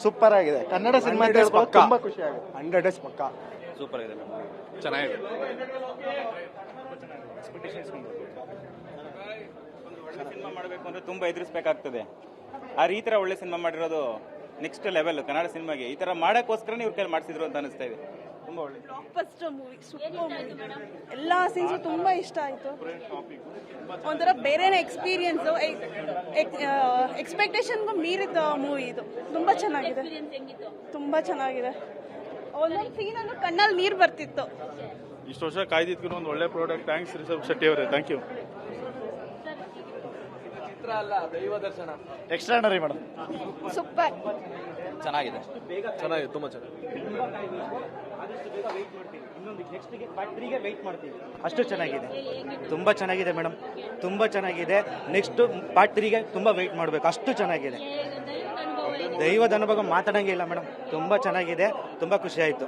Super ಆಗಿದೆ. Kannada cinema ತುಂಬಾ ಖುಷಿ ಆಗುತ್ತೆ. 100 ಪಕ್ಕ ಸೂಪರ್ ಇದೆ, ಚೆನ್ನಾಗಿದೆ. ಒಳ್ಳೆ ಸಿನಿಮಾ ಮಾಡಬೇಕು ಅಂದ್ರೆ ತುಂಬಾ ಎದುರಿಸಬೇಕಾಗ್ತದೆ. ಈ ತರ ಒಳ್ಳೆ ಸಿನಿಮಾ ಮಾಡಿರೋದು ನೆಕ್ಸ್ಟ್ ಲೆವೆಲ್ ಕನ್ನಡ ಸಿನಿಮಾಗೆ. ಈ ತರ ಮಾಡಕ್ಕೋಸ್ಕರನೇ ಇವ್ರ ಕೈಲಿ ಮಾಡಿಸಿದ್ರು ಅಂತ ಅನಿಸ್ತಾ ಇದೆ. ತುಂಬಾ ಒಳ್ಳೆ ಮೂವಿ, ಸೂಪರ್ ಮೂವಿ. ಎಲ್ಲಾ ಸೀನ್ಸ್ ತುಂಬಾ ಇಷ್ಟ ಆಯ್ತು. ಒಂಥರ ಬೇರೆನೇ ಎಕ್ಸ್ಪೀರಿಯನ್ಸ್, ಎಕ್ಸ್ಪೆಕ್ಟೇಷನ್ಗೂ ಮೀರಿದ ಮೂವಿ ಇದು. ತುಂಬಾ ಚೆನ್ನಾಗಿದೆ, ತುಂಬಾ ಚೆನ್ನಾಗಿದೆ. ಒಂದೊಂದು ಸೀನಲ್ಲೂ ಕಣ್ಣಲ್ಲಿ ನೀರು ಬರ್ತಿತ್ತು. ಇಷ್ಟು ವರ್ಷ ಕಾಯ್ದಿದ್ಗೂ ಒಂದು ಒಳ್ಳೆ ಪ್ರಾಡಕ್ಟ್. ಥ್ಯಾಂಕ್ಸ್ ರಿಷಬ್ ಶೆಟ್ಟಿ ಅವರೇ, ಥ್ಯಾಂಕ್ ಯು. ಚಿತ್ರ ಅಲ್ಲ, ದೈವ ದರ್ಶನ. Extraordinary madam. ಸೂಪರ್ ಚೆನ್ನಾಗಿದೆ, ಚೆನ್ನಾಗಿದೆ, ತುಂಬಾ ಚೆನ್ನಾಗಿದೆ. ಅಷ್ಟು ಚೆನ್ನಾಗಿದೆ, ತುಂಬಾ ಚೆನ್ನಾಗಿದೆ ಮೇಡಮ್, ತುಂಬಾ ಚೆನ್ನಾಗಿದೆ. ನೆಕ್ಸ್ಟ್ ಪಾರ್ಟ್ 3ಗೆ ತುಂಬಾ ವೆಯ್ಟ್ ಮಾಡಬೇಕು, ಅಷ್ಟು ಚೆನ್ನಾಗಿದೆ. ದೈವದ ಅನುಭವ ಮಾತಾಡಂಗೆ ಇಲ್ಲ ಮೇಡಮ್, ತುಂಬಾ ಚೆನ್ನಾಗಿದೆ, ತುಂಬಾ ಖುಷಿ ಆಯಿತು.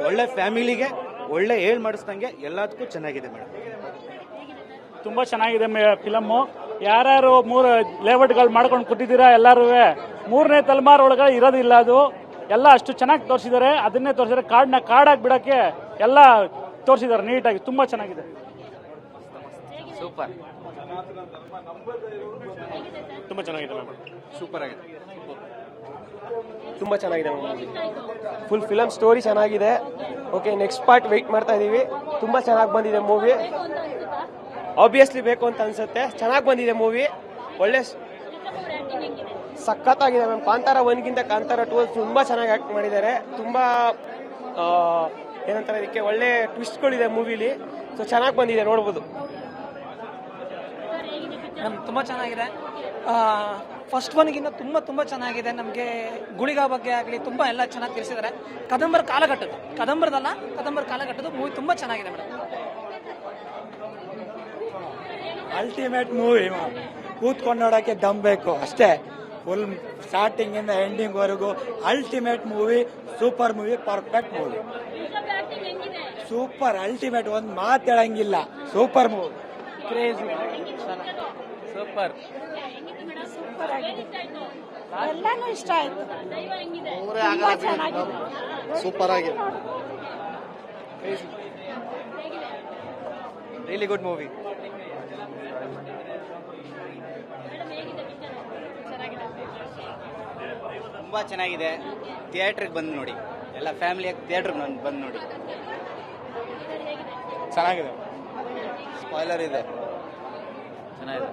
ಒಳ್ಳೆ ಫ್ಯಾಮಿಲಿಗೆ ಒಳ್ಳೆ ಮಾಡಿಸ್ದಂಗೆ ಎಲ್ಲದಕ್ಕೂ ಚೆನ್ನಾಗಿದೆ ಮೇಡಮ್. ತುಂಬಾ ಚೆನ್ನಾಗಿದೆ ಫಿಲಮ್ಮು. ಯಾರ್ಯಾರು 3 ಲೇಔಟ್ಗಳು ಮಾಡ್ಕೊಂಡು ಕೊಟ್ಟಿದ್ದೀರಾ ಎಲ್ಲರೂ, 3ನೇ ತಲೆಮಾರು ಒಳಗಡೆ ಇರೋದಿಲ್ಲ ಅದು. ಎಲ್ಲ ಅಷ್ಟು ಚೆನ್ನಾಗಿ ತೋರಿಸಿದ್ದಾರೆ, ಅದನ್ನೇ ತೋರಿಸಿದ್ದಾರೆ. ಕಾಡಾಗಿ ಬಿಡೋಕ್ಕೆ ಎಲ್ಲ ತೋರಿಸಿದ್ದಾರೆ ನೀಟಾಗಿ, ತುಂಬಾ ಚೆನ್ನಾಗಿದೆ. ಸೂಪರ್, ತುಂಬಾ ಚೆನ್ನಾಗಿದೆ ಮ್ಯಾಮ್. ಸೂಪರ್ ಆಗಿದೆ, ತುಂಬಾ ಚೆನ್ನಾಗಿದೆ. ಫುಲ್ ಫಿಲಮ್ ಸ್ಟೋರಿ ಚೆನ್ನಾಗಿದೆ. ಓಕೆ, ನೆಕ್ಸ್ಟ್ ಪಾರ್ಟ್ ವೆಯ್ಟ್ ಮಾಡ್ತಾ ಇದೀವಿ. ತುಂಬಾ ಚೆನ್ನಾಗಿ ಬಂದಿದೆ ಮೂವಿ. ಆಬ್ವಿಯಸ್ಲಿ ಬೇಕು ಅಂತ ಅನ್ಸುತ್ತೆ. ಚೆನ್ನಾಗಿ ಬಂದಿದೆ ಮೂವಿ, ಒಳ್ಳೆ ಸಖತ್ತಾಗಿದೆ ಮ್ಯಾಮ್. ಕಾಂತಾರ 1ಗಿಂತ ಕಾಂತಾರ 2 ತುಂಬಾ ಚೆನ್ನಾಗಿ ಆಕ್ಟ್ ಮಾಡಿದ್ದಾರೆ. ತುಂಬಾ ಏನಂತಾರೆ ಇದಕ್ಕೆ, ಒಳ್ಳೆ ಟ್ವಿಸ್ಟ್ಗಳಿದೆ ಮೂವಿಲಿ. ಸೊ ಚೆನ್ನಾಗಿ ಬಂದಿದೆ, ನೋಡ್ಬೋದು. ತುಂಬ ಚೆನ್ನಾಗಿದೆ. ಫಸ್ಟ್ ಒನ್ಗಿಂತ ತುಂಬ ಚೆನ್ನಾಗಿದೆ. ನಮಗೆ ಗುಳಿಗ ಬಗ್ಗೆ ಆಗಲಿ ತುಂಬ ಎಲ್ಲ ಚೆನ್ನಾಗಿ ತಿಳಿಸಿದ್ದಾರೆ. ಕದಂಬರ ಕಾಲಘಟ್ಟದ ಮೂವಿ ತುಂಬ ಚೆನ್ನಾಗಿದೆ ಮೇಡಮ್. ಅಲ್ಟಿಮೇಟ್ ಮೂವಿ, ಕೂತ್ಕೊಂಡು ನೋಡೋಕ್ಕೆ ದಮ್ ಬೇಕು ಅಷ್ಟೇ. ಫುಲ್ ಸ್ಟಾರ್ಟಿಂಗ್ ಇಂದ ಎಂಡಿಂಗ್ ವರೆಗೂ ultimate movie, super movie, perfect movie, super ultimate, ಒಂದು ಮಾತು ಹೇಳಂಗಿಲ್ಲ. ಸೂಪರ್ ಮೂವಿ, ಕ್ರೇಜಿ, ಸೂಪರ್, ಎಲ್ಲಾನು ಇಷ್ಟ ಆಯ್ತು. ತುಂಬಾ ಚೆನ್ನಾಗಿದೆ, ಸೂಪರ್ ಆಗಿದೆ, ರಿಯಲಿ ಗುಡ್ ಮೂವಿ. ತುಂಬಾ ಚೆನ್ನಾಗಿದೆ. ಥಿಯೇಟ್ರಿಗೆ ಬಂದು ನೋಡಿ, ಎಲ್ಲ ಫ್ಯಾಮಿಲಿಯಾಗಿ ಥಿಯೇಟ್ರಿಗೆ ಬಂದು ನೋಡಿ. ಚೆನ್ನಾಗಿದೆ, ಸ್ಪಾಯ್ಲರ್ ಇದೆ, ಚೆನ್ನಾಗಿದೆ.